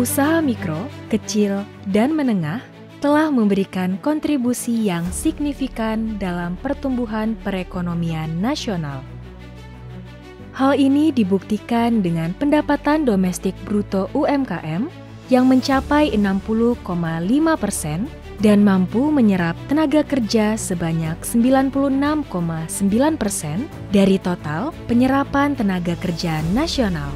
Usaha mikro, kecil, dan menengah telah memberikan kontribusi yang signifikan dalam pertumbuhan perekonomian nasional. Hal ini dibuktikan dengan pendapatan domestik bruto UMKM yang mencapai 60,5% dan mampu menyerap tenaga kerja sebanyak 96,9% dari total penyerapan tenaga kerja nasional.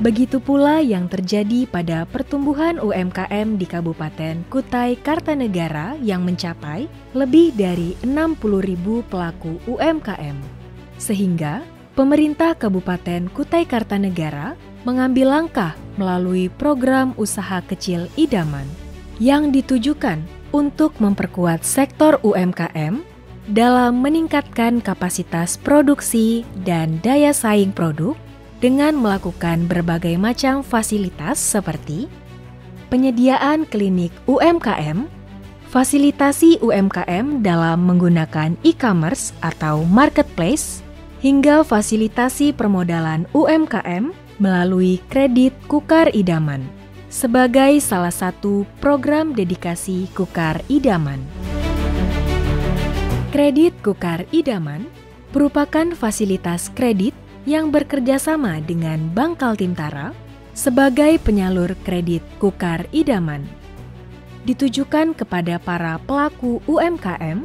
Begitu pula yang terjadi pada pertumbuhan UMKM di Kabupaten Kutai Kartanegara yang mencapai lebih dari 60.000 pelaku UMKM. Sehingga pemerintah Kabupaten Kutai Kartanegara mengambil langkah melalui program usaha kecil idaman yang ditujukan untuk memperkuat sektor UMKM dalam meningkatkan kapasitas produksi dan daya saing produk dengan melakukan berbagai macam fasilitas seperti penyediaan klinik UMKM, fasilitasi UMKM dalam menggunakan e-commerce atau marketplace, hingga fasilitasi permodalan UMKM melalui kredit Kukar Idaman sebagai salah satu program dedikasi Kukar Idaman. Kredit Kukar Idaman merupakan fasilitas kredit yang bekerjasama dengan Bank Kaltim-Tara sebagai penyalur kredit Kukar Idaman. Ditujukan kepada para pelaku UMKM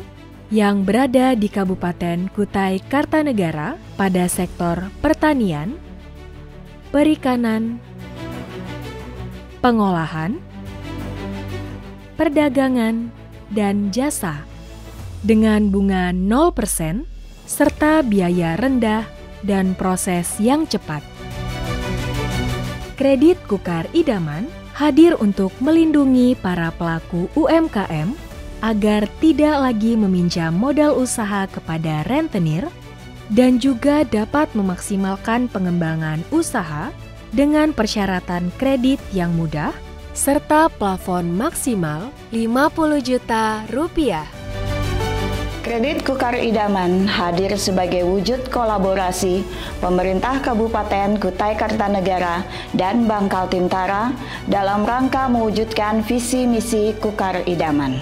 yang berada di Kabupaten Kutai Kartanegara pada sektor pertanian, perikanan, pengolahan, perdagangan, dan jasa dengan bunga 0% serta biaya rendah dan proses yang cepat. Kredit Kukar Idaman hadir untuk melindungi para pelaku UMKM agar tidak lagi meminjam modal usaha kepada rentenir dan juga dapat memaksimalkan pengembangan usaha dengan persyaratan kredit yang mudah serta plafon maksimal 50 juta rupiah. Kredit Kukar Idaman hadir sebagai wujud kolaborasi pemerintah Kabupaten Kutai Kartanegara dan Bank Kaltim-Tara dalam rangka mewujudkan visi misi Kukar Idaman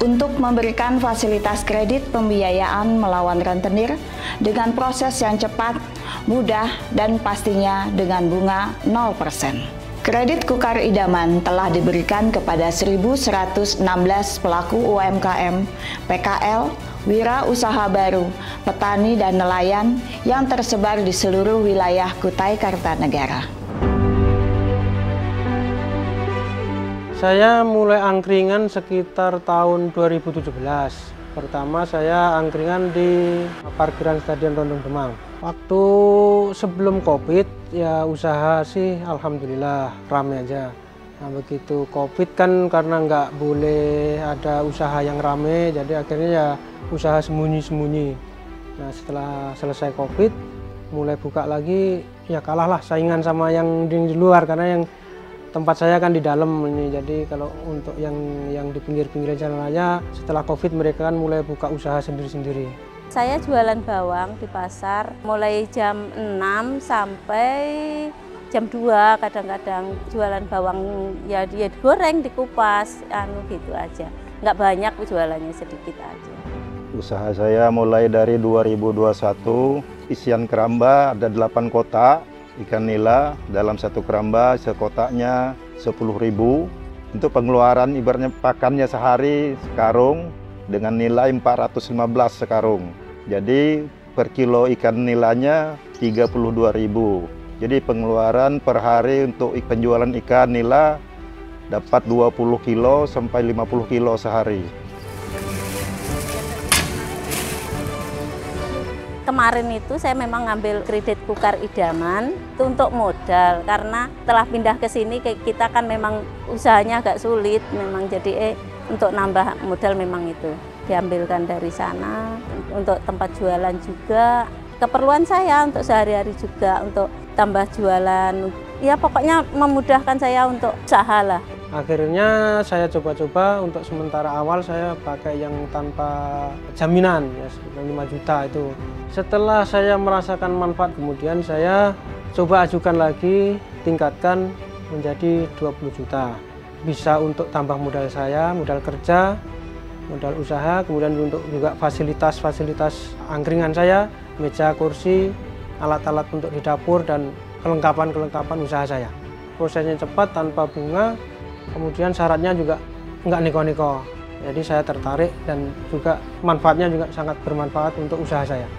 untuk memberikan fasilitas kredit pembiayaan melawan rentenir dengan proses yang cepat, mudah, dan pastinya dengan bunga 0%. Kredit Kukar Idaman telah diberikan kepada 1.116 pelaku UMKM, PKL, wira usaha baru, petani dan nelayan yang tersebar di seluruh wilayah Kutai Kartanegara. Saya mulai angkringan sekitar tahun 2017. Pertama saya angkringan di parkiran Stadion Rondong Demang. Waktu sebelum Covid ya usaha sih alhamdulillah rame aja. Nah begitu Covid kan karena nggak boleh ada usaha yang rame, jadi akhirnya ya usaha sembunyi-sembunyi. Nah setelah selesai Covid mulai buka lagi ya kalahlah saingan sama yang di luar karena yang tempat saya kan di dalam ini, jadi kalau untuk yang di pinggir-pinggir jalan raya setelah Covid mereka kan mulai buka usaha sendiri-sendiri. Saya jualan bawang di pasar mulai jam 6 sampai jam 2, kadang-kadang jualan bawang ya dia digoreng, dikupas, gitu aja. Nggak banyak jualannya, sedikit aja. Usaha saya mulai dari 2021, isian keramba ada 8 kotak, ikan nila dalam satu keramba sekotaknya 10.000. Untuk pengeluaran ibaratnya pakannya sehari sekarung dengan nilai 415 sekarung. Jadi per kilo ikan nilanya 32.000. Jadi pengeluaran per hari untuk penjualan ikan nila dapat 20 kilo sampai 50 kilo sehari. Kemarin itu saya memang ngambil kredit Kukar Idaman itu untuk modal, karena setelah pindah ke sini kita kan memang usahanya agak sulit, memang jadi untuk nambah modal memang itu diambilkan dari sana untuk tempat jualan juga, keperluan saya untuk sehari-hari juga untuk tambah jualan, ya pokoknya memudahkan saya untuk usaha lah. Akhirnya saya coba-coba untuk sementara awal saya pakai yang tanpa jaminan ya 5 juta itu. Setelah saya merasakan manfaat kemudian saya coba ajukan lagi tingkatkan menjadi 20 juta. Bisa untuk tambah modal saya, modal kerja, modal usaha, kemudian untuk juga fasilitas-fasilitas angkringan saya, meja, kursi, alat-alat untuk di dapur, dan kelengkapan usaha saya. Prosesnya cepat, tanpa bunga, kemudian syaratnya juga nggak neko-neko. Jadi saya tertarik dan juga manfaatnya juga sangat bermanfaat untuk usaha saya.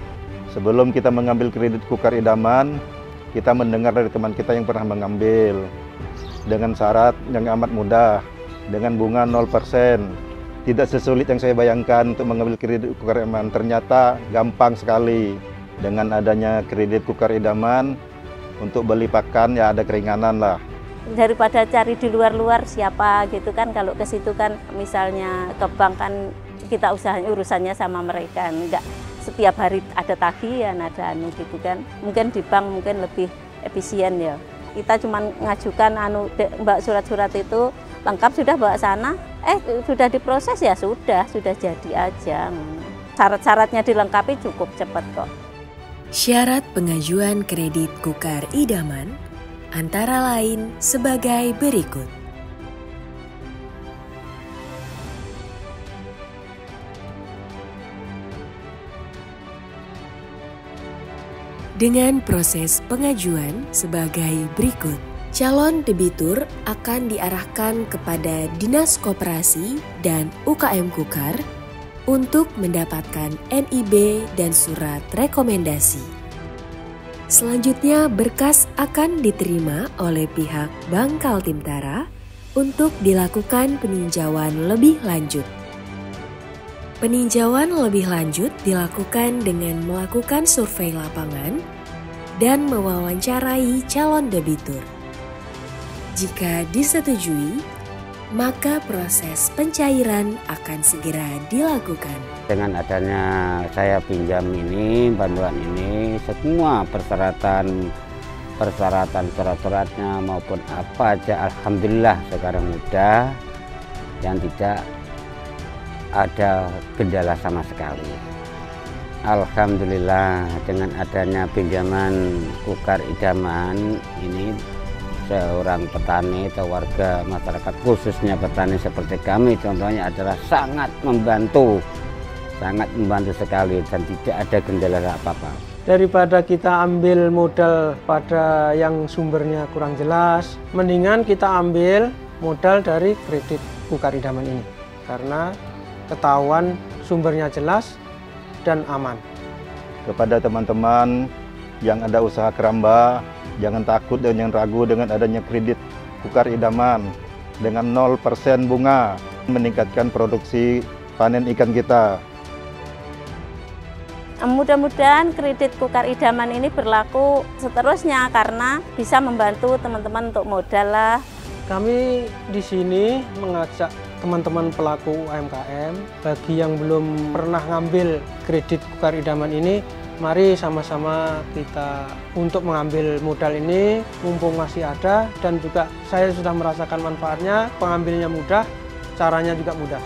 Sebelum kita mengambil kredit Kukar Idaman, kita mendengar dari teman kita yang pernah mengambil dengan syarat yang amat mudah, dengan bunga 0%. Tidak sesulit yang saya bayangkan untuk mengambil kredit Kukar Idaman. Ternyata gampang sekali. Dengan adanya kredit Kukar Idaman, untuk beli pakan ya ada keringanan lah. Daripada cari di luar-luar siapa gitu kan, kalau ke situ kan misalnya ke bank kan kita urusannya sama mereka, enggak setiap hari ada tagihan, ada gitu kan. Mungkin di bank mungkin lebih efisien ya. Kita cuma ngajukan Mbak surat-surat itu lengkap, sudah bawa sana, sudah diproses ya sudah jadi aja. Syarat-syaratnya dilengkapi cukup cepat kok. Syarat pengajuan kredit Kukar Idaman antara lain sebagai berikut. Dengan proses pengajuan sebagai berikut. Calon debitur akan diarahkan kepada Dinas Koperasi dan UKM Kukar untuk mendapatkan NIB dan surat rekomendasi. Selanjutnya, berkas akan diterima oleh pihak Bank Kaltimtara untuk dilakukan peninjauan lebih lanjut. Peninjauan lebih lanjut dilakukan dengan melakukan survei lapangan dan mewawancarai calon debitur. Jika disetujui, maka proses pencairan akan segera dilakukan. Dengan adanya saya pinjam ini, bantuan ini, semua persyaratan surat-suratnya maupun apa aja, alhamdulillah sekarang mudah dan tidak ada kendala sama sekali. Alhamdulillah dengan adanya pinjaman Kukar Idaman ini, seorang petani atau warga masyarakat khususnya petani seperti kami contohnya adalah sangat membantu sekali dan tidak ada kendala apa-apa. Daripada kita ambil modal pada yang sumbernya kurang jelas, mendingan kita ambil modal dari kredit Kukar Idaman ini karena ketahuan sumbernya jelas dan aman. Kepada teman-teman yang ada usaha keramba, jangan takut dan jangan ragu dengan adanya kredit Kukar Idaman dengan 0% bunga, meningkatkan produksi panen ikan kita. Mudah-mudahan kredit Kukar Idaman ini berlaku seterusnya karena bisa membantu teman-teman untuk modal lah. Kami di sini mengajak teman-teman pelaku UMKM, bagi yang belum pernah ngambil kredit Kukar Idaman ini, mari sama-sama kita untuk mengambil modal ini mumpung masih ada, dan juga saya sudah merasakan manfaatnya, pengambilnya mudah, caranya juga mudah.